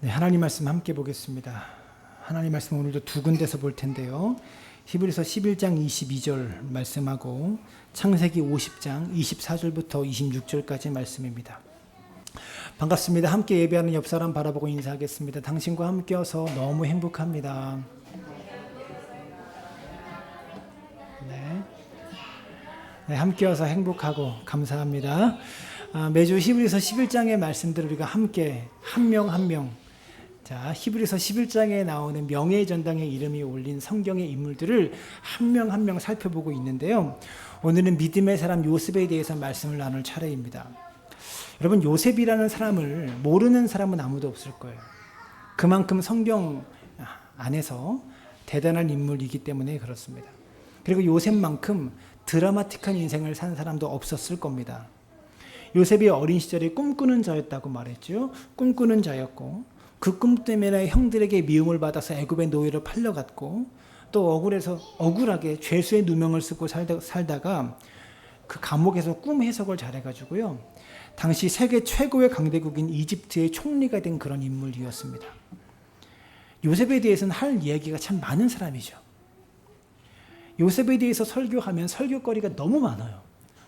네, 하나님 말씀 함께 보겠습니다. 하나님 말씀 오늘도 두 군데서 볼 텐데요. 히브리서 11장 22절 말씀하고 창세기 50장 24절부터 26절까지 말씀입니다. 반갑습니다. 함께 예배하는 옆 사람 바라보고 인사하겠습니다. 당신과 함께여서 너무 행복합니다. 네, 함께여서 행복하고 감사합니다. 매주 히브리서 11장의 말씀들을 우리가 함께 한 명 한 명, 자, 히브리서 11장에 나오는 명예의 전당에 이름이 올린 성경의 인물들을 한 명 한 명 살펴보고 있는데요. 오늘은 믿음의 사람 요셉에 대해서 말씀을 나눌 차례입니다. 여러분, 요셉이라는 사람을 모르는 사람은 아무도 없을 거예요. 그만큼 성경 안에서 대단한 인물이기 때문에 그렇습니다. 그리고 요셉만큼 드라마틱한 인생을 산 사람도 없었을 겁니다. 요셉이 어린 시절에 꿈꾸는 자였다고 말했죠. 꿈꾸는 자였고 그 꿈 때문에 형들에게 미움을 받아서 애굽의 노예로 팔려갔고 또 억울하게 죄수의 누명을 쓰고 살다가 그 감옥에서 꿈 해석을 잘해가지고요. 당시 세계 최고의 강대국인 이집트의 총리가 된 그런 인물이었습니다. 요셉에 대해서는 할 이야기가 참 많은 사람이죠. 요셉에 대해서 설교하면 설교거리가 너무 많아요.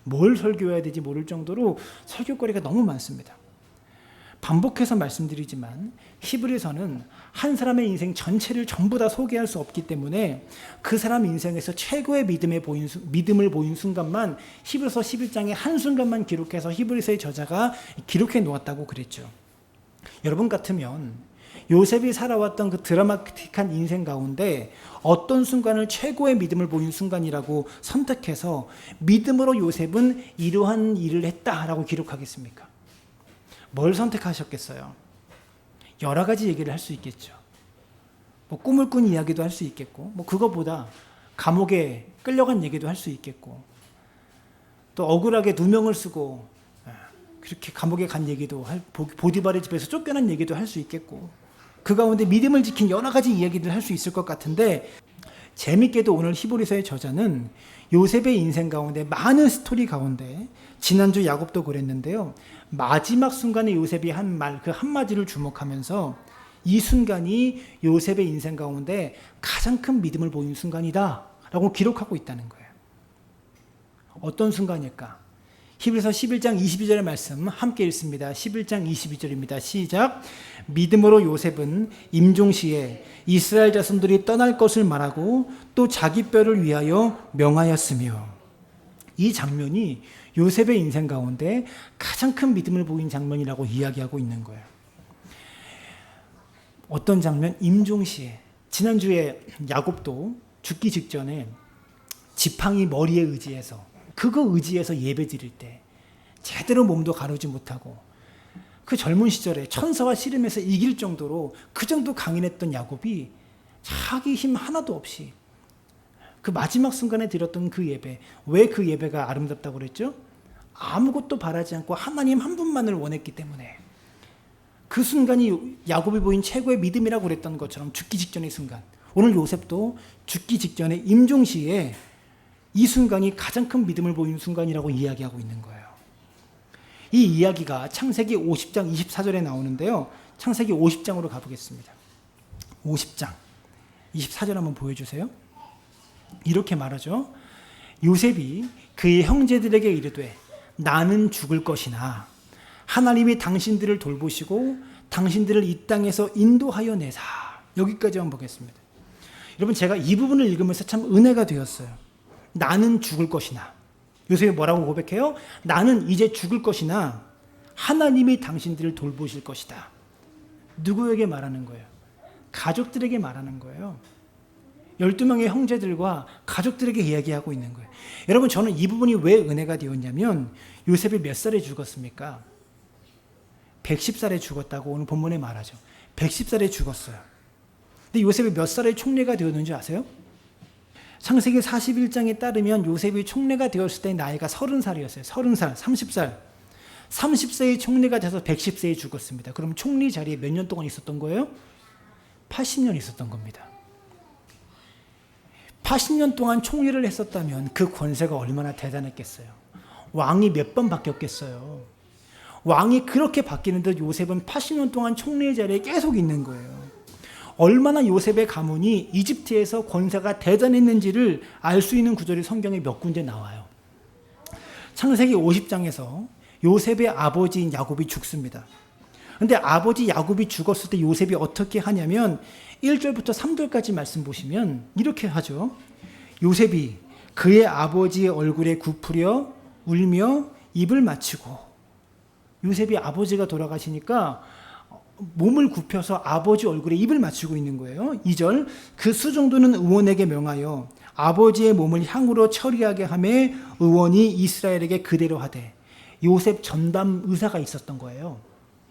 뭘 설교해야 되지 모를 정도로 설교거리가 너무 많습니다. 반복해서 말씀드리지만 히브리서는 한 사람의 인생 전체를 전부 다 소개할 수 없기 때문에 그 사람 인생에서 최고의 믿음을 보인 순간만 히브리서 11장의 한순간만 기록해서 히브리서의 저자가 기록해 놓았다고 그랬죠. 여러분 같으면 요셉이 살아왔던 그 드라마틱한 인생 가운데 어떤 순간을 최고의 믿음을 보인 순간이라고 선택해서 믿음으로 요셉은 이러한 일을 했다라고 기록하겠습니까? 뭘 선택하셨겠어요? 여러 가지 얘기를 할 수 있겠죠. 꿈을 꾼 이야기도 할 수 있겠고, 그거보다 감옥에 끌려간 얘기도 할 수 있겠고, 또 억울하게 누명을 쓰고 그렇게 감옥에 간 얘기도 보디발의 집에서 쫓겨난 얘기도 할 수 있겠고, 그 가운데 믿음을 지킨 여러 가지 이야기를 할 수 있을 것 같은데, 재밌게도 오늘 히브리서의 저자는 요셉의 인생 가운데 많은 스토리 가운데 지난주 야곱도 그랬는데요. 마지막 순간에 요셉이 한 말, 그 한마디를 주목하면서 이 순간이 요셉의 인생 가운데 가장 큰 믿음을 보인 순간이다 라고 기록하고 있다는 거예요. 어떤 순간일까? 히브리서 11장 22절의 말씀 함께 읽습니다. 11장 22절입니다. 시작. 믿음으로 요셉은 임종시에 이스라엘 자손들이 떠날 것을 말하고 또 자기 뼈를 위하여 명하였으며, 이 장면이 요셉의 인생 가운데 가장 큰 믿음을 보인 장면이라고 이야기하고 있는 거예요. 어떤 장면? 임종시에. 지난주에 야곱도 죽기 직전에 지팡이 머리에 의지해서 예배 드릴 때 제대로 몸도 가누지 못하고 그 젊은 시절에 천사와 씨름해서 이길 정도로 그 정도 강인했던 야곱이 자기 힘 하나도 없이 그 마지막 순간에 드렸던 그 예배, 왜 그 예배가 아름답다고 그랬죠? 아무것도 바라지 않고 하나님 한 분만을 원했기 때문에 그 순간이 야곱이 보인 최고의 믿음이라고 그랬던 것처럼 죽기 직전의 순간, 오늘 요셉도 죽기 직전에 임종시에 이 순간이 가장 큰 믿음을 보이는 순간이라고 이야기하고 있는 거예요. 이 이야기가 창세기 50장 24절에 나오는데요. 창세기 50장으로 가보겠습니다. 50장 24절 한번 보여주세요. 이렇게 말하죠. 요셉이 그의 형제들에게 이르되 나는 죽을 것이나 하나님이 당신들을 돌보시고 당신들을 이 땅에서 인도하여 내사. 여기까지만 보겠습니다. 여러분, 제가 이 부분을 읽으면서 참 은혜가 되었어요. 나는 죽을 것이나, 요셉이 뭐라고 고백해요? 나는 이제 죽을 것이나 하나님이 당신들을 돌보실 것이다. 누구에게 말하는 거예요? 가족들에게 말하는 거예요. 12명의 형제들과 가족들에게 이야기하고 있는 거예요. 여러분, 저는 이 부분이 왜 은혜가 되었냐면, 요셉이 몇 살에 죽었습니까? 110살에 죽었다고 오늘 본문에 말하죠. 110살에 죽었어요. 근데 요셉이 몇 살에 총리가 되었는지 아세요? 창세기 41장에 따르면 요셉이 총리가 되었을 때 나이가 30살이었어요. 30살, 30살. 30세의 총리가 돼서 110세에 죽었습니다. 그럼 총리 자리에 몇 년 동안 있었던 거예요? 80년 있었던 겁니다. 80년 동안 총리를 했었다면 그 권세가 얼마나 대단했겠어요. 왕이 몇 번 바뀌었겠어요. 왕이 그렇게 바뀌는데 요셉은 80년 동안 총리의 자리에 계속 있는 거예요. 얼마나 요셉의 가문이 이집트에서 권세가 대단했는지를 알 수 있는 구절이 성경에 몇 군데 나와요. 창세기 50장에서 요셉의 아버지인 야곱이 죽습니다. 근데 아버지 야곱이 죽었을 때 요셉이 어떻게 하냐면 1절부터 3절까지 말씀 보시면 이렇게 하죠. 요셉이 그의 아버지의 얼굴에 굽으려 울며 입을 맞추고, 요셉이 아버지가 돌아가시니까 몸을 굽혀서 아버지 얼굴에 입을 맞추고 있는 거예요. 2절 그 수종도는 의원에게 명하여 아버지의 몸을 향으로 처리하게 하매 의원이 이스라엘에게 그대로 하되, 요셉 전담 의사가 있었던 거예요.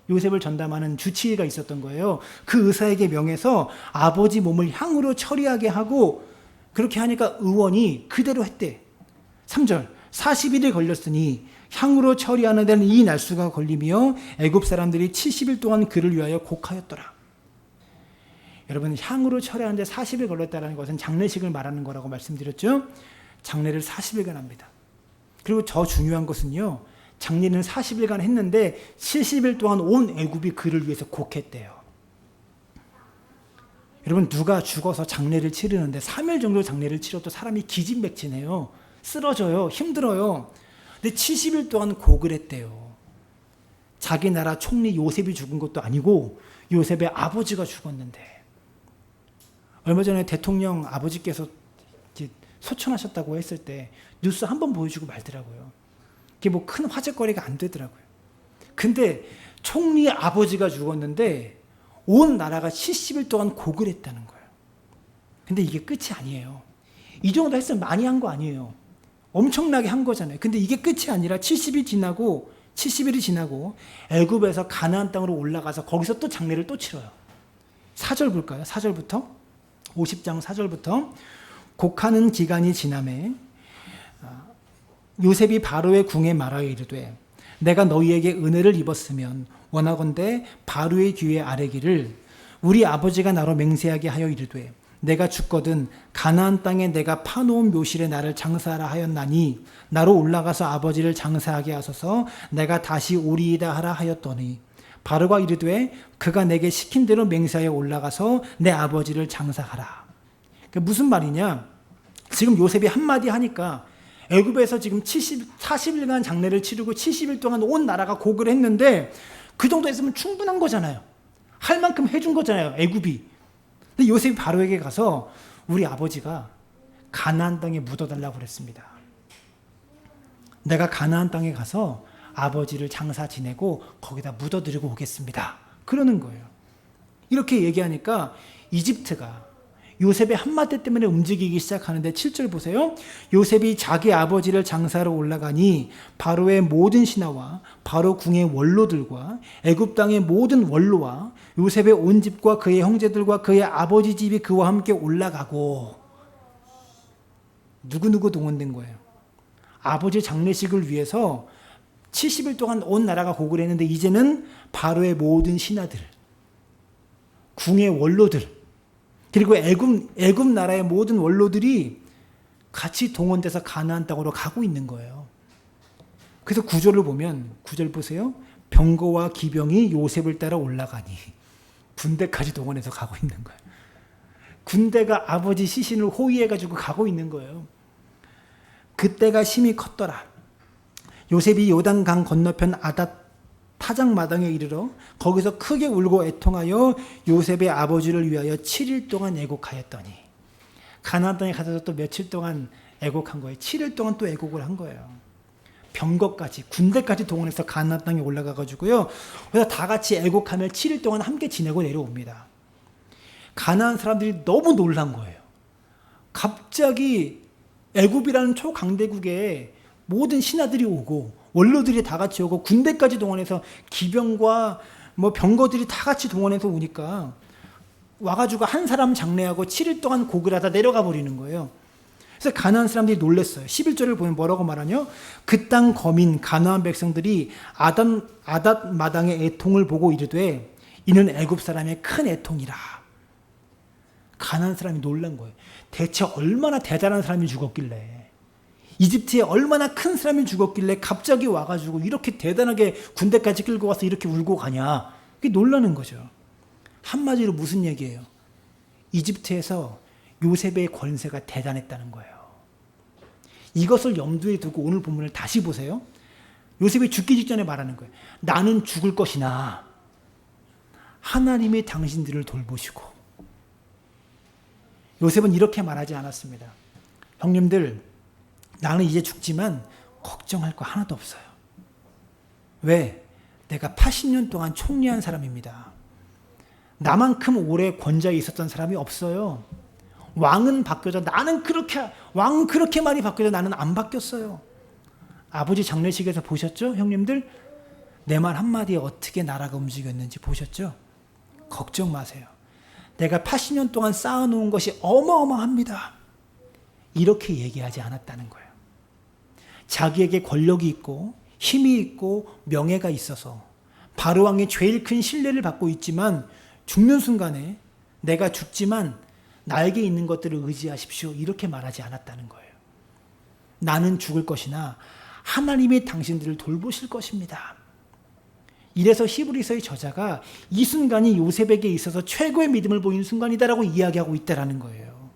요셉을 전담하는 주치의가 있었던 거예요. 그 의사에게 명해서 아버지 몸을 향으로 처리하게 하고, 그렇게 하니까 의원이 그대로 했대. 3절 40일이 걸렸으니 향으로 처리하는 데는 이 날수가 걸리며 애굽 사람들이 70일 동안 그를 위하여 곡하였더라. 여러분, 향으로 처리하는 데 40일 걸렸다는 것은 장례식을 말하는 거라고 말씀드렸죠. 장례를 40일간 합니다. 그리고 더 중요한 것은요, 장례는 40일간 했는데 70일 동안 온 애굽이 그를 위해서 곡했대요. 여러분, 누가 죽어서 장례를 치르는데 3일 정도 장례를 치러도 사람이 기진맥진해요. 쓰러져요. 힘들어요. 근데 70일 동안 곡을 했대요. 자기 나라 총리 요셉이 죽은 것도 아니고 요셉의 아버지가 죽었는데, 얼마 전에 대통령 아버지께서 소천하셨다고 했을 때 뉴스 한번 보여주고 말더라고요. 그게 뭐 큰 화제거리가 안 되더라고요. 근데 총리 아버지가 죽었는데 온 나라가 70일 동안 곡을 했다는 거예요. 근데 이게 끝이 아니에요. 이 정도 했으면 많이 한 거 아니에요. 엄청나게 한 거잖아요. 근데 이게 끝이 아니라 70일이 지나고 애굽에서 가나안 땅으로 올라가서 거기서 또 장례를 또 치러요. 4절 볼까요? 4절부터 50장 4절부터 곡하는 기간이 지나매 요셉이 바로의 궁에 말하여 이르되, 내가 너희에게 은혜를 입었으면 원하건대 바로의 귀에 아뢰기를, 우리 아버지가 나로 맹세하게 하여 이르되, 내가 죽거든 가나안 땅에 내가 파놓은 묘실에 나를 장사하라 하였나니 나로 올라가서 아버지를 장사하게 하소서, 내가 다시 오리이다 하라 하였더니, 바로가 이르되 그가 내게 시킨 대로 맹세하여 올라가서 내 아버지를 장사하라. 무슨 말이냐? 지금 요셉이 한마디 하니까 애굽에서 지금 40일간 장례를 치르고 70일 동안 온 나라가 곡을 했는데 그 정도 했으면 충분한 거잖아요. 할 만큼 해준 거잖아요, 애굽이. 근데 요셉이 바로에게 가서 우리 아버지가 가나안 땅에 묻어달라고 그랬습니다. 내가 가나안 땅에 가서 아버지를 장사 지내고 거기다 묻어드리고 오겠습니다. 그러는 거예요. 이렇게 얘기하니까 이집트가 요셉의 한마디 때문에 움직이기 시작하는데 7절 보세요. 요셉이 자기 아버지를 장사하러 올라가니 바로의 모든 신하와 바로 궁의 원로들과 애굽 땅의 모든 원로와 요셉의 온 집과 그의 형제들과 그의 아버지 집이 그와 함께 올라가고, 누구누구 동원된 거예요. 아버지 장례식을 위해서 70일 동안 온 나라가 곡을 했는데 이제는 바로의 모든 신하들, 궁의 원로들, 그리고 애굽 나라의 모든 원로들이 같이 동원돼서 가나안 땅으로 가고 있는 거예요. 그래서 9절을 보면, 9절 보세요. 병거와 기병이 요셉을 따라 올라가니, 군대까지 동원해서 가고 있는 거예요. 군대가 아버지 시신을 호위해가지고 가고 있는 거예요. 그때가 심히 컸더라. 요셉이 요단강 건너편 아닷 타작마당에 이르러 거기서 크게 울고 애통하여 요셉의 아버지를 위하여 7일 동안 애곡하였더니, 가나안 땅에 가서 또 며칠 동안 애곡한 거예요. 7일 동안 또 애곡을 한 거예요. 병거까지, 군대까지 동원해서 가나안 땅에 올라가 가지고요. 그래서 다 같이 애곡하며 7일 동안 함께 지내고 내려옵니다. 가나안 사람들이 너무 놀란 거예요. 갑자기 애굽이라는 초강대국에 모든 신하들이 오고 원로들이 다 같이 오고 군대까지 동원해서 기병과 병거들이 다 같이 동원해서 오니까 와가지고 한 사람 장례하고 7일 동안 곡을 하다 내려가 버리는 거예요. 그래서 가나안 사람들이 놀랐어요. 11절을 보면 뭐라고 말하냐? 그 땅 거민 가나안 백성들이 아닷 마당의 애통을 보고 이르되, 이는 애굽 사람의 큰 애통이라. 가나안 사람이 놀란 거예요. 대체 얼마나 대단한 사람이 죽었길래 이집트에 얼마나 큰 사람이 죽었길래 갑자기 와가지고 이렇게 대단하게 군대까지 끌고 와서 이렇게 울고 가냐. 그게 놀라는 거죠. 한마디로 무슨 얘기예요? 이집트에서 요셉의 권세가 대단했다는 거예요. 이것을 염두에 두고 오늘 본문을 다시 보세요. 요셉이 죽기 직전에 말하는 거예요. 나는 죽을 것이나 하나님이 당신들을 돌보시고. 요셉은 이렇게 말하지 않았습니다. 형님들, 나는 이제 죽지만 걱정할 거 하나도 없어요. 왜? 내가 80년 동안 총리한 사람입니다. 나만큼 오래 권좌에 있었던 사람이 없어요. 왕은 바뀌어져. 왕은 그렇게 많이 바뀌어져. 나는 안 바뀌었어요. 아버지 장례식에서 보셨죠? 형님들? 내 말 한마디에 어떻게 나라가 움직였는지 보셨죠? 걱정 마세요. 내가 80년 동안 쌓아놓은 것이 어마어마합니다. 이렇게 얘기하지 않았다는 거예요. 자기에게 권력이 있고 힘이 있고 명예가 있어서 바로왕의 제일 큰 신뢰를 받고 있지만 죽는 순간에 내가 죽지만 나에게 있는 것들을 의지하십시오. 이렇게 말하지 않았다는 거예요. 나는 죽을 것이나 하나님이 당신들을 돌보실 것입니다. 이래서 히브리서의 저자가 이 순간이 요셉에게 있어서 최고의 믿음을 보이는 순간이다라고 이야기하고 있다라는 거예요.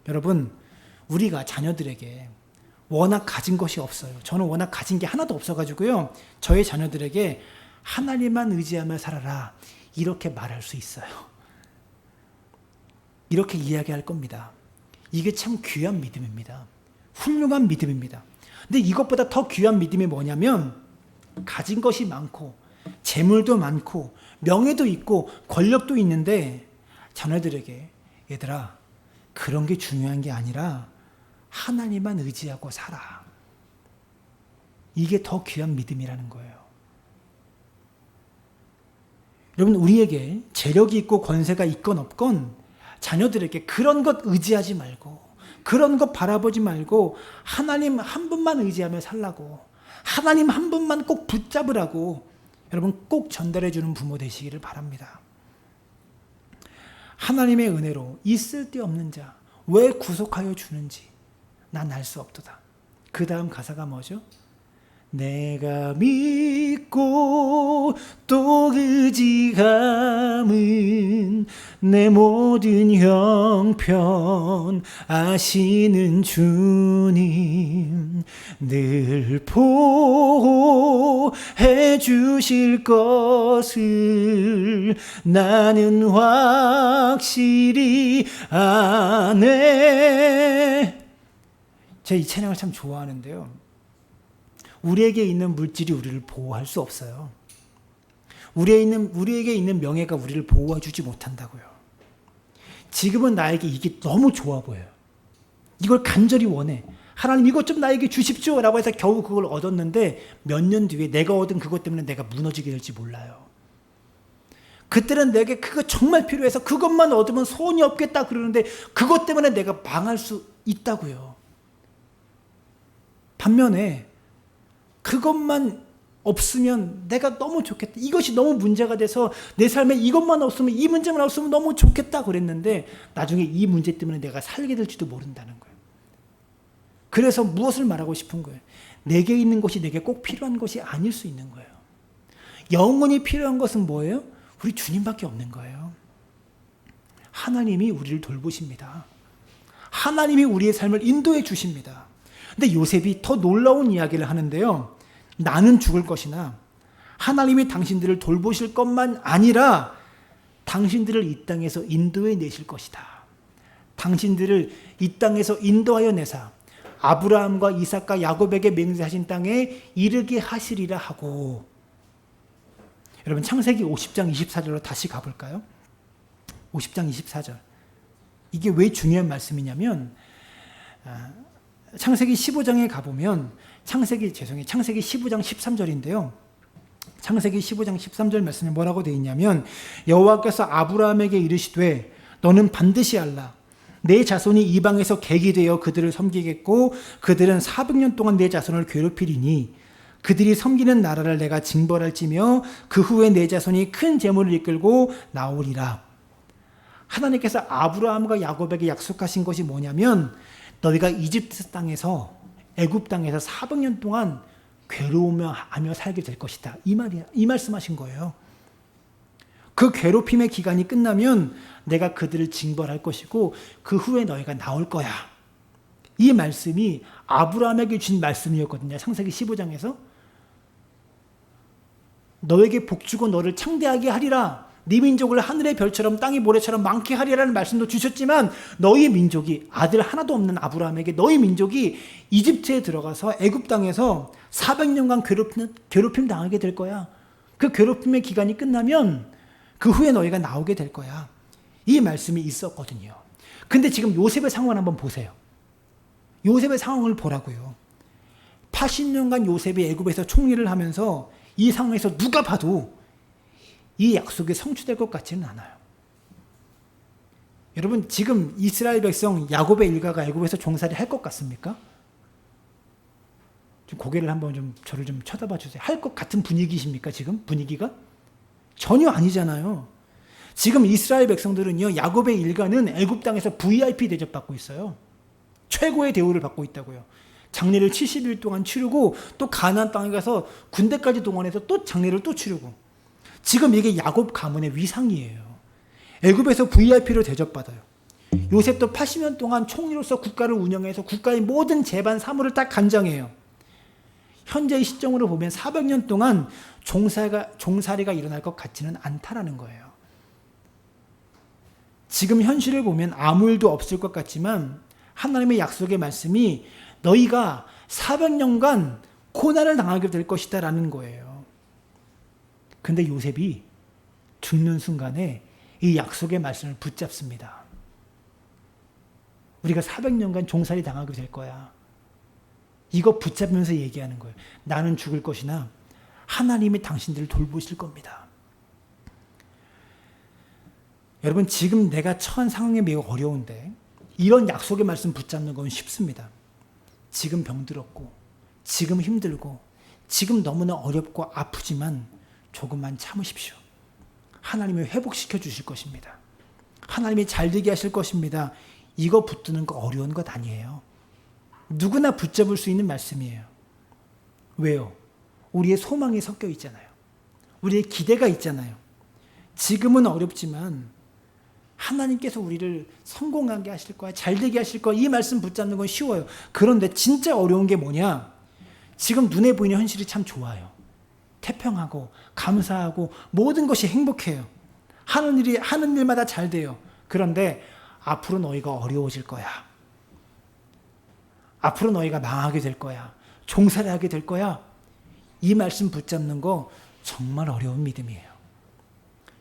여러분, 우리가 자녀들에게 워낙 가진 것이 없어요. 저는 워낙 가진 게 하나도 없어가지고요. 저의 자녀들에게 하나님만 의지하며 살아라. 이렇게 말할 수 있어요. 이렇게 이야기할 겁니다. 이게 참 귀한 믿음입니다. 훌륭한 믿음입니다. 근데 이것보다 더 귀한 믿음이 뭐냐면 가진 것이 많고 재물도 많고 명예도 있고 권력도 있는데 자녀들에게 얘들아 그런 게 중요한 게 아니라 하나님만 의지하고 살아. 이게 더 귀한 믿음이라는 거예요. 여러분 우리에게 재력이 있고 권세가 있건 없건 자녀들에게 그런 것 의지하지 말고 그런 것 바라보지 말고 하나님 한 분만 의지하며 살라고 하나님 한 분만 꼭 붙잡으라고 여러분 꼭 전달해 주는 부모 되시기를 바랍니다. 하나님의 은혜로 있을 데 없는 자 왜 구속하여 주는지 난 알 수 없도다. 그 다음 가사가 뭐죠? 내가 믿고 또 의지함은 내 모든 형편 아시는 주님 늘 보호해 주실 것을 나는 확실히 아네. 제가 이 찬양을 참 좋아하는데요. 우리에게 있는 물질이 우리를 보호할 수 없어요. 우리에게 있는 명예가 우리를 보호해주지 못한다고요. 지금은 나에게 이게 너무 좋아 보여요. 이걸 간절히 원해. 하나님 이것 좀 나에게 주십시오 라고 해서 겨우 그걸 얻었는데 몇 년 뒤에 내가 얻은 그것 때문에 내가 무너지게 될지 몰라요. 그때는 내게 그거 정말 필요해서 그것만 얻으면 소원이 없겠다 그러는데 그것 때문에 내가 망할 수 있다고요. 반면에 그것만 없으면 내가 너무 좋겠다. 이것이 너무 문제가 돼서 내 삶에 이것만 없으면 이 문제만 없으면 너무 좋겠다 그랬는데 나중에 이 문제 때문에 내가 살게 될지도 모른다는 거예요. 그래서 무엇을 말하고 싶은 거예요? 내게 있는 것이 내게 꼭 필요한 것이 아닐 수 있는 거예요. 영원히 필요한 것은 뭐예요? 우리 주님밖에 없는 거예요. 하나님이 우리를 돌보십니다. 하나님이 우리의 삶을 인도해 주십니다. 근데 요셉이 더 놀라운 이야기를 하는데요. 나는 죽을 것이나 하나님이 당신들을 돌보실 것만 아니라 당신들을 이 땅에서 인도해 내실 것이다. 당신들을 이 땅에서 인도하여 내사 아브라함과 이삭과 야곱에게 맹세하신 땅에 이르게 하시리라 하고. 여러분 창세기 50장 24절로 다시 가볼까요? 50장 24절. 이게 왜 중요한 말씀이냐면 창세기 15장에 가보면 창세기 15장 13절인데요. 창세기 15장 13절 말씀에 뭐라고 되어 있냐면 여호와께서 아브라함에게 이르시되 너는 반드시 알라. 내 자손이 이방에서 객이 되어 그들을 섬기겠고 그들은 400년 동안 내 자손을 괴롭히리니 그들이 섬기는 나라를 내가 징벌할지며 그 후에 내 자손이 큰 재물을 이끌고 나오리라. 하나님께서 아브라함과 야곱에게 약속하신 것이 뭐냐면 너희가 이집트 땅에서 애굽 땅에서 400년 동안 괴로우며 살게 될 것이다. 이 말씀하신 거예요. 그 괴롭힘의 기간이 끝나면 내가 그들을 징벌할 것이고 그 후에 너희가 나올 거야. 이 말씀이 아브라함에게 준 말씀이었거든요. 창세기 15장에서 너에게 복주고 너를 창대하게 하리라. 네 민족을 하늘의 별처럼 땅의 모래처럼 많게 하리라는 말씀도 주셨지만 너희 민족이 아들 하나도 없는 아브라함에게 너희 민족이 이집트에 들어가서 애굽 땅에서 400년간 괴롭힘 당하게 될 거야. 그 괴롭힘의 기간이 끝나면 그 후에 너희가 나오게 될 거야. 이 말씀이 있었거든요. 근데 지금 요셉의 상황을 한번 보세요. 요셉의 상황을 보라고요. 80년간 요셉이 애굽에서 총리를 하면서 이 상황에서 누가 봐도 이 약속이 성취될 것 같지는 않아요. 여러분 지금 이스라엘 백성 야곱의 일가가 애굽에서 종살이 할 것 같습니까? 좀 고개를 한번 저를 좀 쳐다봐 주세요. 할 것 같은 분위기십니까 지금 분위기가? 전혀 아니잖아요. 지금 이스라엘 백성들은요 야곱의 일가는 애굽 땅에서 VIP 대접받고 있어요. 최고의 대우를 받고 있다고요. 장례를 70일 동안 치르고 또 가나안 땅에 가서 군대까지 동원해서 또 장례를 또 치르고 지금 이게 야곱 가문의 위상이에요. 애굽에서 VIP로 대접받아요. 요셉도 80년 동안 총리로서 국가를 운영해서 국가의 모든 재반 사무를 딱 관장해요. 현재의 시점으로 보면 400년 동안 종살이가 일어날 것 같지는 않다라는 거예요. 지금 현실을 보면 아무 일도 없을 것 같지만 하나님의 약속의 말씀이 너희가 400년간 고난을 당하게 될 것이다 라는 거예요. 근데 요셉이 죽는 순간에 이 약속의 말씀을 붙잡습니다. 우리가 400년간 종살이 당하게 될 거야. 이거 붙잡으면서 얘기하는 거예요. 나는 죽을 것이나 하나님이 당신들을 돌보실 겁니다. 여러분 지금 내가 처한 상황이 매우 어려운데 이런 약속의 말씀 붙잡는 건 쉽습니다. 지금 병들었고 지금 힘들고 지금 너무나 어렵고 아프지만 조금만 참으십시오. 하나님이 회복시켜 주실 것입니다. 하나님이 잘되게 하실 것입니다. 이거 붙드는 거 어려운 것 아니에요. 누구나 붙잡을 수 있는 말씀이에요. 왜요? 우리의 소망이 섞여 있잖아요. 우리의 기대가 있잖아요. 지금은 어렵지만 하나님께서 우리를 성공하게 하실 거야. 잘되게 하실 거야. 이 말씀 붙잡는 건 쉬워요. 그런데 진짜 어려운 게 뭐냐? 지금 눈에 보이는 현실이 참 좋아요. 태평하고 감사하고 모든 것이 행복해요. 하는 일마다 잘 돼요. 그런데 앞으로 너희가 어려워질 거야. 앞으로 너희가 망하게 될 거야. 종살이하게 될 거야. 이 말씀 붙잡는 거 정말 어려운 믿음이에요.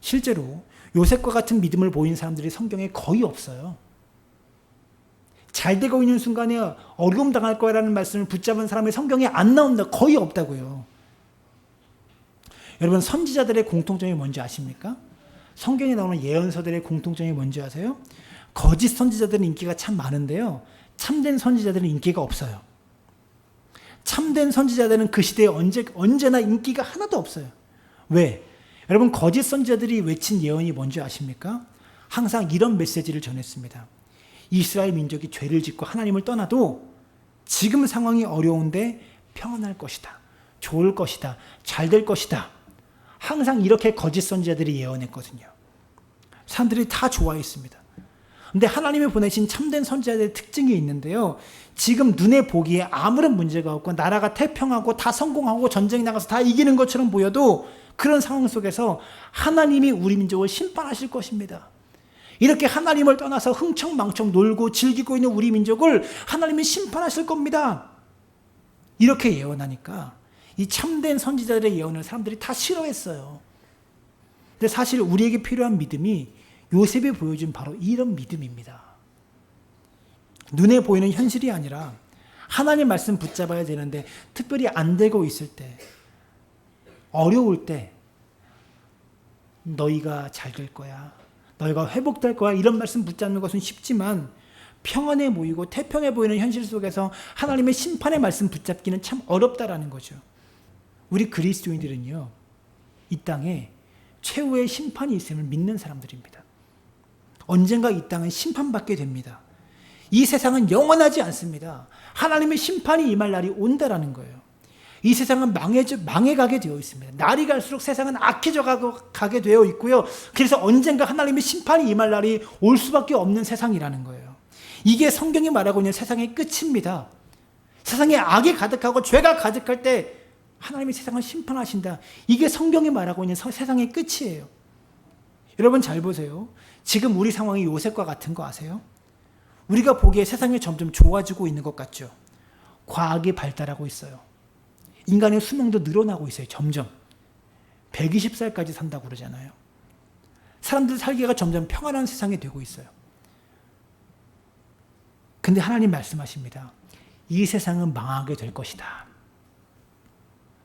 실제로 요셉과 같은 믿음을 보인 사람들이 성경에 거의 없어요. 잘 되고 있는 순간에 어려움 당할 거라는 말씀을 붙잡은 사람이 성경에 안 나온다. 거의 없다고요. 여러분 선지자들의 공통점이 뭔지 아십니까? 성경에 나오는 예언서들의 공통점이 뭔지 아세요? 거짓 선지자들은 인기가 참 많은데요. 참된 선지자들은 인기가 없어요. 참된 선지자들은 그 시대에 언제나 인기가 하나도 없어요. 왜? 여러분 거짓 선지자들이 외친 예언이 뭔지 아십니까? 항상 이런 메시지를 전했습니다. 이스라엘 민족이 죄를 짓고 하나님을 떠나도 지금 상황이 어려운데 평안할 것이다. 좋을 것이다. 잘 될 것이다. 항상 이렇게 거짓 선지자들이 예언했거든요. 사람들이 다 좋아했습니다. 근데 하나님이 보내신 참된 선지자들의 특징이 있는데요. 지금 눈에 보기에 아무런 문제가 없고 나라가 태평하고 다 성공하고 전쟁에 나가서 다 이기는 것처럼 보여도 그런 상황 속에서 하나님이 우리 민족을 심판하실 것입니다. 이렇게 하나님을 떠나서 흥청망청 놀고 즐기고 있는 우리 민족을 하나님이 심판하실 겁니다. 이렇게 예언하니까 이 참된 선지자들의 예언을 사람들이 다 싫어했어요. 근데 사실 우리에게 필요한 믿음이 요셉이 보여준 바로 이런 믿음입니다. 눈에 보이는 현실이 아니라 하나님 말씀 붙잡아야 되는데 특별히 안 되고 있을 때 어려울 때 너희가 잘 될 거야. 너희가 회복될 거야. 이런 말씀 붙잡는 것은 쉽지만 평안해 보이고 태평해 보이는 현실 속에서 하나님의 심판의 말씀 붙잡기는 참 어렵다라는 거죠. 우리 그리스도인들은요. 이 땅에 최후의 심판이 있음을 믿는 사람들입니다. 언젠가 이 땅은 심판받게 됩니다. 이 세상은 영원하지 않습니다. 하나님의 심판이 임할 날이 온다라는 거예요. 이 세상은 망해가게 되어 있습니다. 날이 갈수록 세상은 악해져 가게 되어 있고요. 그래서 언젠가 하나님의 심판이 임할 날이 올 수밖에 없는 세상이라는 거예요. 이게 성경이 말하고 있는 세상의 끝입니다. 세상에 악이 가득하고 죄가 가득할 때 하나님이 세상을 심판하신다. 이게 성경이 말하고 있는 세상의 끝이에요. 여러분 잘 보세요. 지금 우리 상황이 요셉과 같은 거 아세요? 우리가 보기에 세상이 점점 좋아지고 있는 것 같죠. 과학이 발달하고 있어요. 인간의 수명도 늘어나고 있어요. 점점 120살까지 산다고 그러잖아요. 사람들 살기가 점점 평안한 세상이 되고 있어요. 근데 하나님 말씀하십니다. 이 세상은 망하게 될 것이다.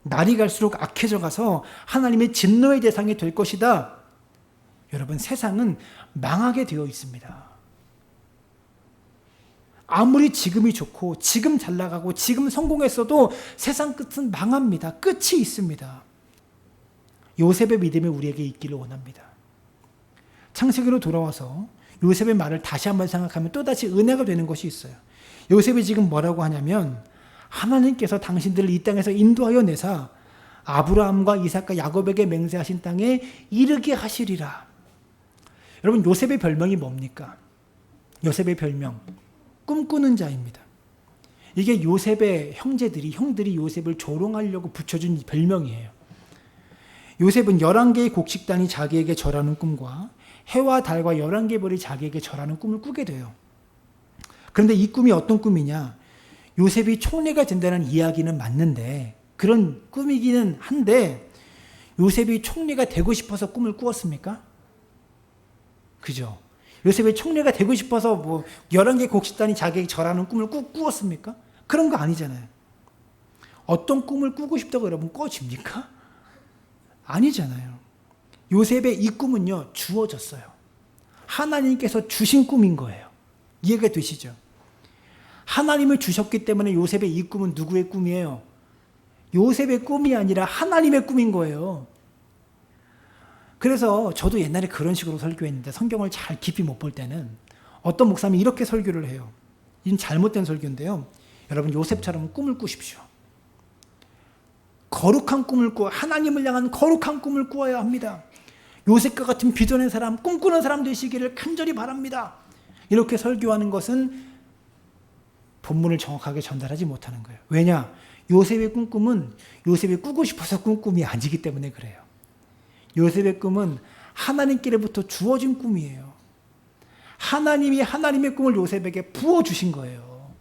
날이 갈수록 악해져 가서 하나님의 진노의 대상이 될 것이다. 여러분, 세상은 망하게 되어 있습니다. 아무리 지금이 좋고 지금 잘 나가고 지금 성공했어도 세상 끝은 망합니다. 끝이 있습니다. 요셉의 믿음이 우리에게 있기를 원합니다. 창세기로 돌아와서 요셉의 말을 다시 한번 생각하면 또다시 은혜가 되는 것이 있어요. 요셉이 지금 뭐라고 하냐면 하나님께서 당신들을 이 땅에서 인도하여 내사 아브라함과 이삭과 야곱에게 맹세하신 땅에 이르게 하시리라. 여러분, 요셉의 별명이 뭡니까? 요셉의 별명 꿈꾸는 자입니다. 이게 요셉의 형들이 요셉을 조롱하려고 붙여준 별명이에요. 요셉은 11개의 곡식단이 자기에게 절하는 꿈과 해와 달과 11개 별이 자기에게 절하는 꿈을 꾸게 돼요. 그런데 이 꿈이 어떤 꿈이냐? 요셉이 총리가 된다는 이야기는 맞는데, 그런 꿈이기는 한데 요셉이 총리가 되고 싶어서 꿈을 꾸었습니까? 그죠? 요셉이 총리가 되고 싶어서 11개 곡식단이 자기에게 절하는 꿈을 꾸었습니까? 그런 거 아니잖아요. 어떤 꿈을 꾸고 싶다고 여러분 꿔집니까? 아니잖아요. 요셉의 이 꿈은요, 주어졌어요. 하나님께서 주신 꿈인 거예요. 이해가 되시죠? 하나님을 주셨기 때문에 요셉의 이 꿈은 누구의 꿈이에요? 요셉의 꿈이 아니라 하나님의 꿈인 거예요. 그래서 저도 옛날에 그런 식으로 설교했는데 성경을 잘 깊이 못 볼 때는 어떤 목사님이 이렇게 설교를 해요. 이건 잘못된 설교인데요. 여러분, 요셉처럼 꿈을 꾸십시오. 거룩한 꿈을 하나님을 향한 거룩한 꿈을 꾸어야 합니다. 요셉과 같은 비전의 사람, 꿈꾸는 사람 되시기를 간절히 바랍니다. 이렇게 설교하는 것은 본문을 정확하게 전달하지 못하는 거예요. 왜냐? 요셉의 꿈은 요셉이 꾸고 싶어서 꾼 꿈이 아니기 때문에 그래요. 요셉의 꿈은 하나님께로부터 주어진 꿈이에요. 하나님이 하나님의 꿈을 요셉에게 부어주신 거예요.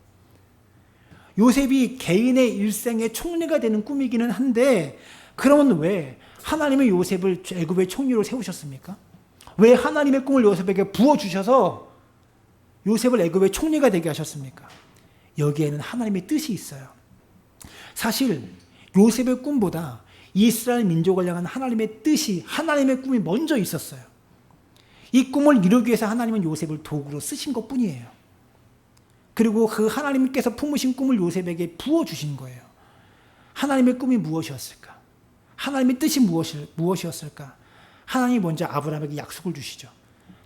요셉이 개인의 일생의 총리가 되는 꿈이기는 한데, 그러면 왜 하나님의 요셉을 애굽의 총리로 세우셨습니까? 왜 하나님의 꿈을 요셉에게 부어주셔서 요셉을 애굽의 총리가 되게 하셨습니까? 여기에는 하나님의 뜻이 있어요. 사실 요셉의 꿈보다 이스라엘 민족을 향한 하나님의 뜻이, 하나님의 꿈이 먼저 있었어요. 이 꿈을 이루기 위해서 하나님은 요셉을 도구로 쓰신 것뿐이에요. 그리고 그 하나님께서 품으신 꿈을 요셉에게 부어주신 거예요. 하나님의 꿈이 무엇이었을까? 하나님의 뜻이 무엇이었을까? 하나님이 먼저 아브라함에게 약속을 주시죠.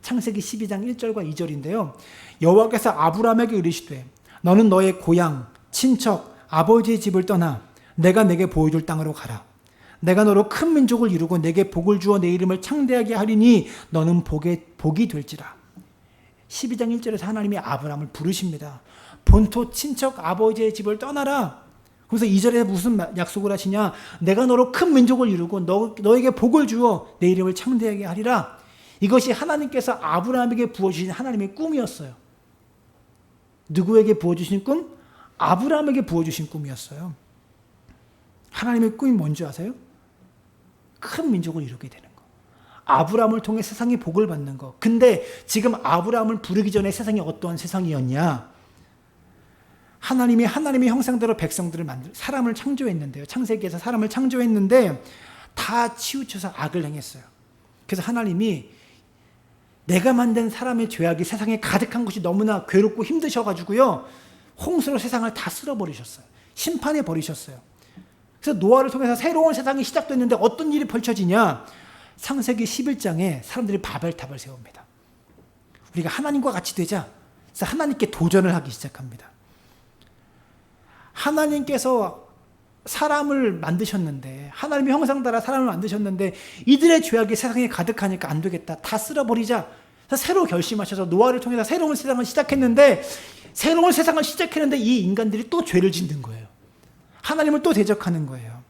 창세기 12장 1절과 2절인데요. 여호와께서 아브라함에게 이르시되 너는 너의 고향, 친척, 아버지의 집을 떠나 내가 내게 보여줄 땅으로 가라. 내가 너로 큰 민족을 이루고 내게 복을 주어 내 이름을 창대하게 하리니 너는 복이 될지라. 12장 1절에서 하나님이 아브라함을 부르십니다. 본토 친척 아버지의 집을 떠나라. 그래서 2절에 무슨 약속을 하시냐? 내가 너로 큰 민족을 이루고 너에게 복을 주어 내 이름을 창대하게 하리라. 이것이 하나님께서 아브라함에게 부어주신 하나님의 꿈이었어요. 누구에게 부어주신 꿈? 아브라함에게 부어주신 꿈이었어요. 하나님의 꿈이 뭔지 아세요? 큰 민족을 이루게 되는 거. 아브라함을 통해 세상이 복을 받는 거. 근데 지금 아브라함을 부르기 전에 세상이 어떠한 세상이었냐? 하나님이 하나님의 형상대로 백성들을 사람을 창조했는데요. 창세기에서 사람을 창조했는데 다 치우쳐서 악을 행했어요. 그래서 하나님이 내가 만든 사람의 죄악이 세상에 가득한 것이 너무나 괴롭고 힘드셔가지고요, 홍수로 세상을 다 쓸어버리셨어요. 심판해 버리셨어요. 그래서 노아를 통해서 새로운 세상이 시작됐는데 어떤 일이 펼쳐지냐? 창세기 11장에 사람들이 바벨탑을 세웁니다. 우리가 하나님과 같이 되자. 그래서 하나님께 도전을 하기 시작합니다. 하나님께서 사람을 만드셨는데, 하나님의 형상 따라 사람을 만드셨는데 이들의 죄악이 세상에 가득하니까 안 되겠다, 다 쓸어버리자. 그래서 새로 결심하셔서 노아를 통해서 새로운 세상을 시작했는데, 새로운 세상을 시작했는데 이 인간들이 또 죄를 짓는 거예요. 하나님을 또 대적하는 거예요.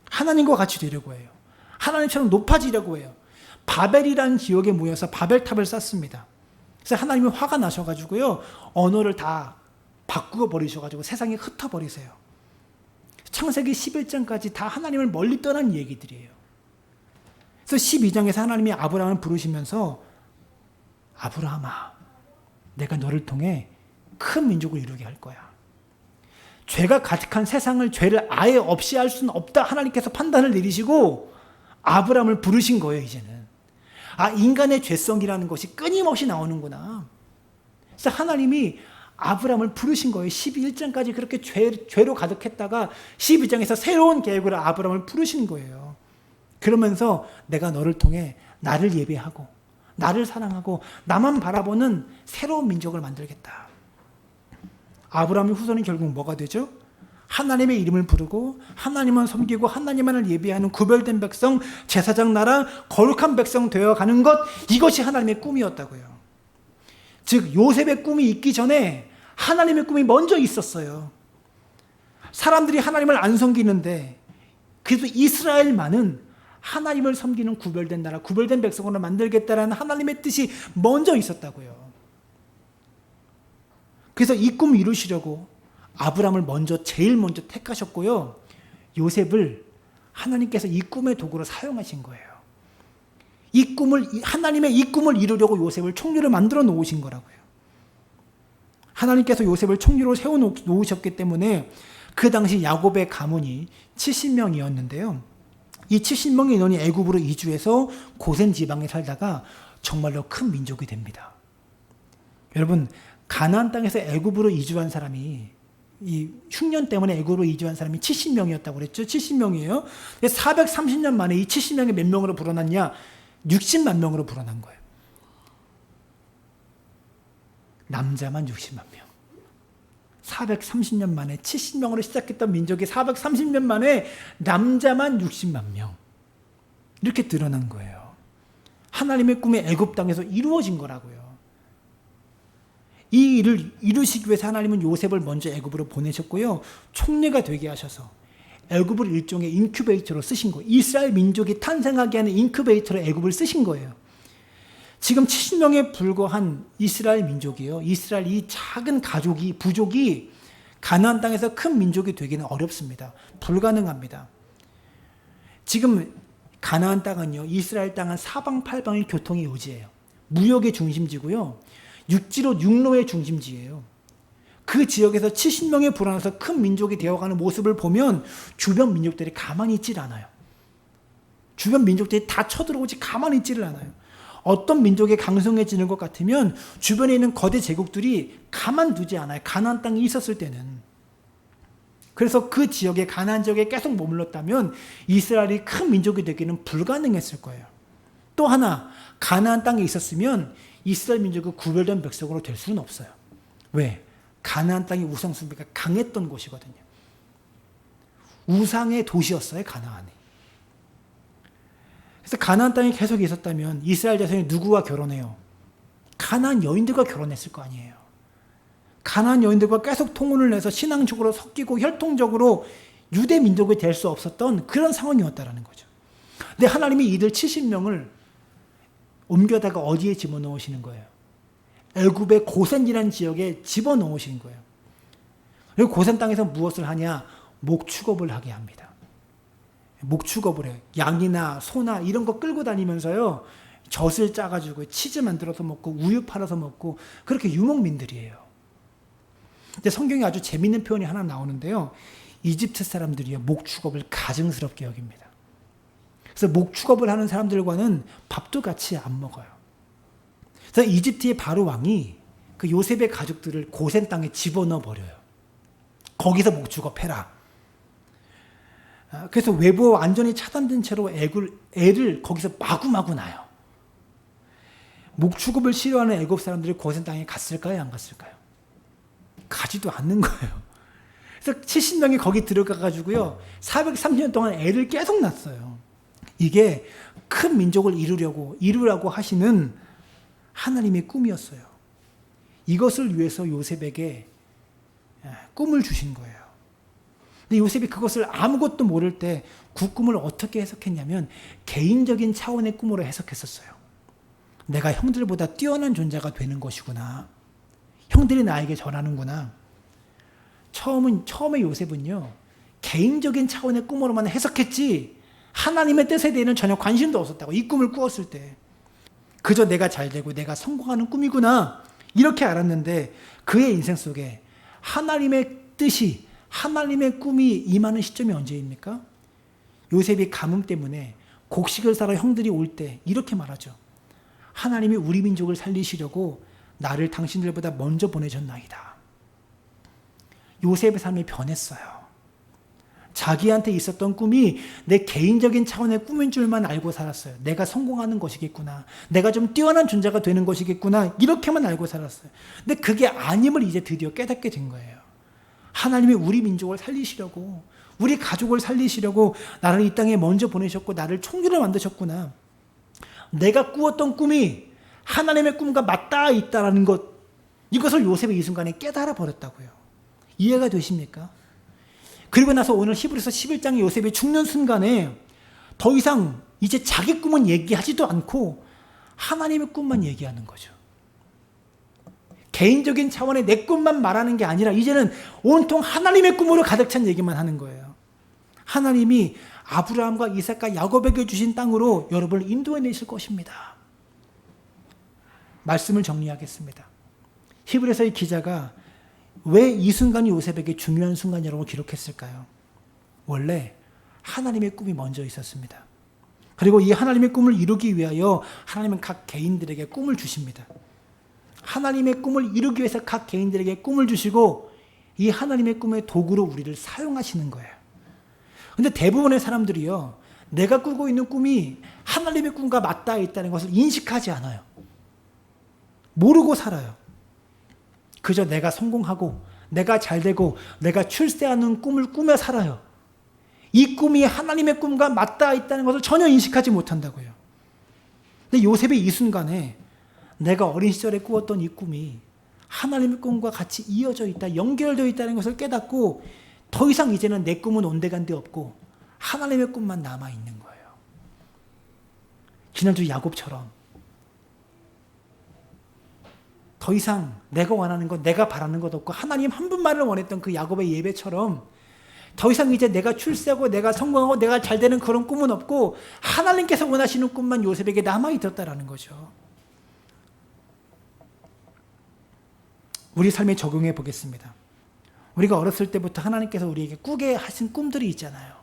하나님과 같이 되려고 해요. 하나님처럼 높아지려고 해요. 바벨이라는 지역에 모여서 바벨탑을 쌓습니다. 그래서 하나님이 화가 나셔가지고요, 언어를 다 바꾸어 버리셔가지고 세상에 흩어버리세요. 창세기 11장까지 다 하나님을 멀리 떠난 얘기들이에요. 그래서 12장에서 하나님이 아브라함을 부르시면서, 아브라함아, 내가 너를 통해 큰 민족을 이루게 할 거야. 죄가 가득한 세상을, 죄를 아예 없이 할 수는 없다. 하나님께서 판단을 내리시고 아브라함을 부르신 거예요. 이제는 인간의 죄성이라는 것이 끊임없이 나오는구나. 그래서 하나님이 아브라함을 부르신 거예요. 11장까지 그렇게 죄로 가득했다가 12장에서 새로운 계획으로 아브라함을 부르신 거예요. 그러면서 내가 너를 통해 나를 예배하고 나를 사랑하고 나만 바라보는 새로운 민족을 만들겠다. 아브라함의 후손이 결국 뭐가 되죠? 하나님의 이름을 부르고 하나님만 섬기고 하나님만을 예배하는 구별된 백성, 제사장 나라, 거룩한 백성 되어가는 것, 이것이 하나님의 꿈이었다고요. 즉 요셉의 꿈이 있기 전에 하나님의 꿈이 먼저 있었어요. 사람들이 하나님을 안 섬기는데 그래도 이스라엘만은 하나님을 섬기는 구별된 나라, 구별된 백성으로 만들겠다라는 하나님의 뜻이 먼저 있었다고요. 그래서 이 꿈을 이루시려고 아브라함을 제일 먼저 택하셨고요, 요셉을 하나님께서 이 꿈의 도구로 사용하신 거예요. 하나님의 이 꿈을 이루려고 요셉을 총리로 만들어 놓으신 거라고요. 하나님께서 요셉을 총리로 세워 놓으셨기 때문에 그 당시 야곱의 가문이 70명이었는데요. 이 70명의 인원이 애굽으로 이주해서 고센 지방에 살다가 정말로 큰 민족이 됩니다. 여러분, 가나안 땅에서 애굽으로 이주한 사람이, 이 흉년 때문에 애굽으로 이주한 사람이 70명이었다고 그랬죠. 70명이에요. 430년 만에 이 70명이 몇 명으로 불어났냐? 60만 명으로 불어난 거예요. 남자만 60만 명. 430년 만에 70명으로 시작했던 민족이 430년 만에 남자만 60만 명. 이렇게 드러난 거예요. 하나님의 꿈이 애굽 땅에서 이루어진 거라고요. 이 일을 이루시기 위해서 하나님은 요셉을 먼저 애굽으로 보내셨고요, 총리가 되게 하셔서 애굽을 일종의 인큐베이터로 쓰신 거예요. 이스라엘 민족이 탄생하게 하는 인큐베이터로 애굽을 쓰신 거예요. 지금 70명에 불과한 이스라엘 민족이에요. 이스라엘 이 작은 부족이 가나안 땅에서 큰 민족이 되기는 어렵습니다. 불가능합니다. 지금 가나안 땅은요, 이스라엘 땅은 사방팔방의 교통의 요지예요. 무역의 중심지고요, 육로의 중심지예요. 그 지역에서 70명에 불어나서 큰 민족이 되어가는 모습을 보면 주변 민족들이 가만히 있질 않아요. 주변 민족들이 다 쳐들어오지 가만히 있지를 않아요. 어떤 민족이 강성해지는 것 같으면 주변에 있는 거대 제국들이 가만두지 않아요. 가나안 땅에 있었을 때는. 그래서 그 지역에, 가나안 지역에 계속 머물렀다면 이스라엘이 큰 민족이 되기는 불가능했을 거예요. 또 하나, 가나안 땅에 있었으면 이스라엘 민족이 구별된 백성으로 될 수는 없어요. 왜? 가나안 땅이 우상숭배가 강했던 곳이거든요. 우상의 도시였어요, 가나안이. 그래서 가나안 땅에 계속 있었다면 이스라엘 자손이 누구와 결혼해요? 가나안 여인들과 결혼했을 거 아니에요. 가나안 여인들과 계속 통혼을 해서 신앙적으로 섞이고 혈통적으로 유대 민족이 될 수 없었던 그런 상황이었다라는 거죠. 근데 하나님이 이들 70명을 옮겨다가 어디에 집어넣으시는 거예요? 애굽의 고센이라는 지역에 집어넣으신 거예요. 그리고 고센 땅에서 무엇을 하냐? 목축업을 하게 합니다. 목축업을 해요. 양이나 소나 이런 거 끌고 다니면서요, 젖을 짜가지고 치즈 만들어서 먹고 우유 팔아서 먹고, 그렇게 유목민들이에요. 근데 성경에 아주 재밌는 표현이 하나 나오는데요, 이집트 사람들이요, 목축업을 가증스럽게 여깁니다. 그래서 목축업을 하는 사람들과는 밥도 같이 안 먹어요. 그래서 이집트의 바로 왕이 그 요셉의 가족들을 고센 땅에 집어넣어 버려요. 거기서 목축업해라. 그래서 외부와 완전히 차단된 채로 애를 거기서 마구마구 낳아요. 목축업을 싫어하는 애굽 사람들이 고센 땅에 갔을까요? 안 갔을까요? 가지도 않는 거예요. 그래서 70명이 거기 들어가 가지고요. 430년 동안 애를 계속 낳았어요. 이게 큰 민족을 이루라고 하시는 하나님의 꿈이었어요. 이것을 위해서 요셉에게 꿈을 주신 거예요. 근데 요셉이 그것을 아무것도 모를 때 그 꿈을 어떻게 해석했냐면 개인적인 차원의 꿈으로 해석했었어요. 내가 형들보다 뛰어난 존재가 되는 것이구나. 형들이 나에게 전하는구나. 처음에 요셉은요, 개인적인 차원의 꿈으로만 해석했지, 하나님의 뜻에 대해서는 전혀 관심도 없었다고, 이 꿈을 꾸었을 때. 그저 내가 잘 되고 내가 성공하는 꿈이구나, 이렇게 알았는데, 그의 인생 속에 하나님의 뜻이, 하나님의 꿈이 임하는 시점이 언제입니까? 요셉이 가뭄 때문에 곡식을 사러 형들이 올 때 이렇게 말하죠. 하나님이 우리 민족을 살리시려고 나를 당신들보다 먼저 보내셨나이다. 요셉의 삶이 변했어요. 자기한테 있었던 꿈이 내 개인적인 차원의 꿈인 줄만 알고 살았어요. 내가 성공하는 것이겠구나. 내가 좀 뛰어난 존재가 되는 것이겠구나. 이렇게만 알고 살았어요. 근데 그게 아님을 이제 드디어 깨닫게 된 거예요. 하나님이 우리 민족을 살리시려고, 우리 가족을 살리시려고 나를 이 땅에 먼저 보내셨고 나를 총리로 만드셨구나. 내가 꾸었던 꿈이 하나님의 꿈과 맞닿아 있다는 것, 이것을 요셉이 이 순간에 깨달아 버렸다고요. 이해가 되십니까? 그리고 나서 오늘 히브리서 11장의 요셉이 죽는 순간에 더 이상 이제 자기 꿈은 얘기하지도 않고 하나님의 꿈만 얘기하는 거죠. 개인적인 차원의 내 꿈만 말하는 게 아니라 이제는 온통 하나님의 꿈으로 가득 찬 얘기만 하는 거예요. 하나님이 아브라함과 이삭과 야곱에게 주신 땅으로 여러분을 인도해내실 것입니다. 말씀을 정리하겠습니다. 히브리서의 기자가 왜 이 순간이 요셉에게 중요한 순간이라고 기록했을까요? 원래 하나님의 꿈이 먼저 있었습니다. 그리고 이 하나님의 꿈을 이루기 위하여 하나님은 각 개인들에게 꿈을 주십니다. 하나님의 꿈을 이루기 위해서 각 개인들에게 꿈을 주시고 이 하나님의 꿈의 도구로 우리를 사용하시는 거예요. 근데 대부분의 사람들이요, 내가 꾸고 있는 꿈이 하나님의 꿈과 맞닿아 있다는 것을 인식하지 않아요. 모르고 살아요. 그저 내가 성공하고 내가 잘되고 내가 출세하는 꿈을 꾸며 살아요. 이 꿈이 하나님의 꿈과 맞닿아 있다는 것을 전혀 인식하지 못한다고요. 근데 요셉이 이 순간에 내가 어린 시절에 꾸었던 이 꿈이 하나님의 꿈과 같이 이어져 있다, 연결되어 있다는 것을 깨닫고 더 이상 이제는 내 꿈은 온데간데 없고 하나님의 꿈만 남아있는 거예요. 지난주 야곱처럼 더 이상 내가 원하는 것, 내가 바라는 것 없고 하나님 한 분만을 원했던 그 야곱의 예배처럼 더 이상 이제 내가 출세하고 내가 성공하고 내가 잘되는 그런 꿈은 없고 하나님께서 원하시는 꿈만 요셉에게 남아있었다라는 거죠. 우리 삶에 적용해 보겠습니다. 우리가 어렸을 때부터 하나님께서 우리에게 꾸게 하신 꿈들이 있잖아요.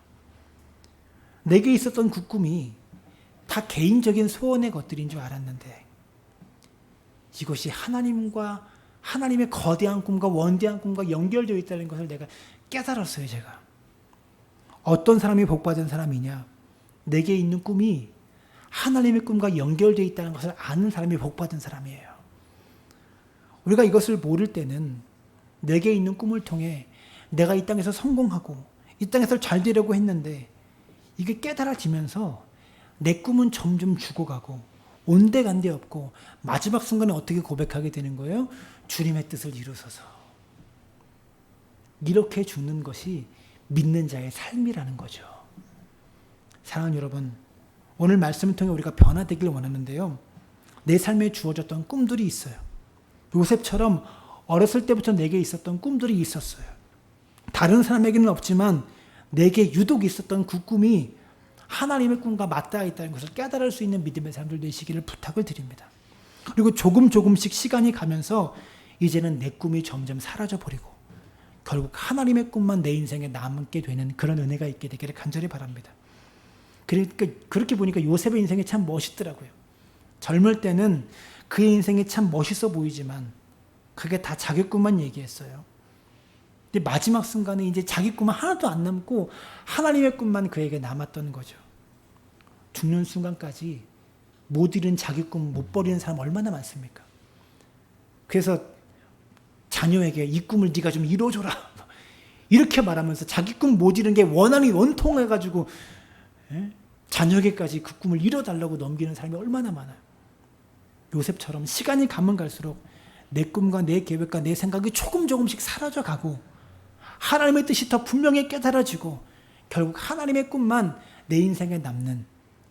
내게 있었던 그 꿈이 다 개인적인 소원의 것들인 줄 알았는데 이것이 하나님과 하나님의 거대한 꿈과 원대한 꿈과 연결되어 있다는 것을 내가 깨달았어요. 제가 어떤 사람이 복받은 사람이냐, 내게 있는 꿈이 하나님의 꿈과 연결되어 있다는 것을 아는 사람이 복받은 사람이에요. 우리가 이것을 모를 때는 내게 있는 꿈을 통해 내가 이 땅에서 성공하고 이 땅에서 잘 되려고 했는데 이게 깨달아지면서 내 꿈은 점점 죽어가고 온데간데 없고 마지막 순간에 어떻게 고백하게 되는 거예요? 주님의 뜻을 이루소서. 이렇게 죽는 것이 믿는 자의 삶이라는 거죠. 사랑하는 여러분, 오늘 말씀을 통해 우리가 변화되길 원하는데요. 내 삶에 주어졌던 꿈들이 있어요. 요셉처럼 어렸을 때부터 내게 있었던 꿈들이 있었어요. 다른 사람에게는 없지만 내게 유독 있었던 그 꿈이 하나님의 꿈과 맞닿아 있다는 것을 깨달을 수 있는 믿음의 사람들 되시기를 부탁을 드립니다. 그리고 조금씩 시간이 가면서 이제는 내 꿈이 점점 사라져버리고 결국 하나님의 꿈만 내 인생에 남게 되는 그런 은혜가 있게 되기를 간절히 바랍니다. 그러니까 그렇게 보니까 요셉의 인생이 참 멋있더라고요. 젊을 때는 그의 인생이 참 멋있어 보이지만 그게 다 자기 꿈만 얘기했어요. 근데 마지막 순간에 이제 자기 꿈은 하나도 안 남고 하나님의 꿈만 그에게 남았던 거죠. 죽는 순간까지 못 이룬 자기 꿈 못 버리는 사람 얼마나 많습니까? 그래서 자녀에게 이 꿈을 네가 좀 이뤄줘라 이렇게 말하면서 자기 꿈 못 이룬 게 원한이 원통해가지고 자녀에게까지 그 꿈을 이뤄달라고 넘기는 사람이 얼마나 많아요. 요셉처럼 시간이 가면 갈수록 내 꿈과 내 계획과 내 생각이 조금씩 사라져가고 하나님의 뜻이 더 분명히 깨달아지고 결국 하나님의 꿈만 내 인생에 남는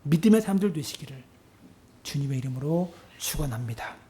믿음의 사람들 되시기를 주님의 이름으로 축원합니다.